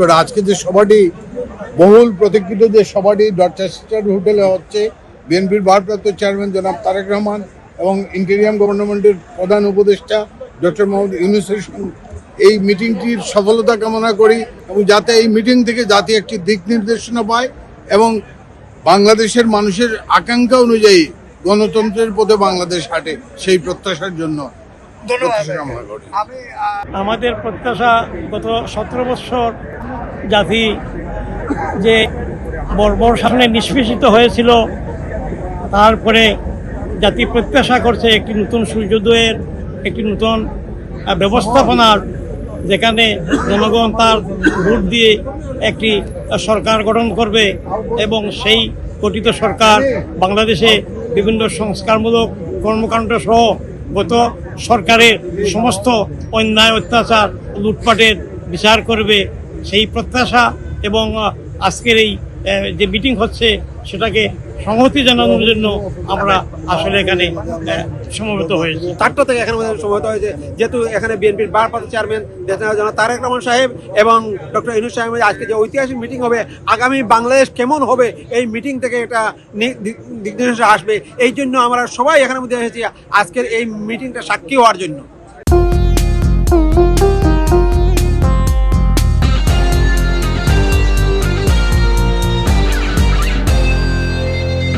আজকে যে সভাটি বহুল প্রতীক্ষিত যে সভাটি ডক্টর সিস্টার হোটেলে হচ্ছে, বিএনপির ভারপ্রাপ্ত চেয়ারম্যান জনাব তারেক রহমান এবং ইন্টেরিয়াম গভর্নমেন্টের প্রধান উপদেষ্টা ডক্টর মোহাম্মদ ইউনূসের এই মিটিংটির সফলতা কামনা করি এবং যাতে এই মিটিং থেকে জাতি একটি দিক নির্দেশনা পায় এবং বাংলাদেশের মানুষের আকাঙ্ক্ষা অনুযায়ী গণতন্ত্রের পথে বাংলাদেশ হাঁটে, সেই প্রত্যাশার জন্য আমাদের প্রত্যাশা গত 17 বছর জাতি যে বর্বর শাসনে নিষ্পেষিত হয়েছিল, তারপরে জাতি প্রত্যাশা করছে একটি নতুন সূর্যোদয়ের, একটি নতুন ব্যবস্থাপনার, যেখানে জনগণ তার ভোট দিয়ে একটি সরকার গঠন করবে এবং সেই গঠিত সরকার বাংলাদেশে বিভিন্ন সংস্কারমূলক কর্মকাণ্ড সহ গত সরকারের সমস্ত অন্যায় অত্যাচার লুটপাটের বিচার করবে। সেই প্রত্যাশা এবং আজকের এই যে মিটিং হচ্ছে সেটাকে সংহতি জানানোর জন্য আমরা আসলে এখানে সমবেত হয়েছি। 4টা থেকে এখানে সমবেত হয়েছে, যেহেতু এখানে বিএনপির ভারপ্রাপ্ত চেয়ারম্যান জনাব তারেক রহমান সাহেব এবং ডক্টর ইউনূস সাহেবের আজকে যে ঐতিহাসিক মিটিং হবে, আগামী বাংলাদেশ কেমন হবে এই মিটিং থেকে একটা দিক নির্দেশনা আসবে। এই জন্য আমরা সবাই এখানের মধ্যে এসেছি আজকের এই মিটিংটা সাক্ষী হওয়ার জন্য।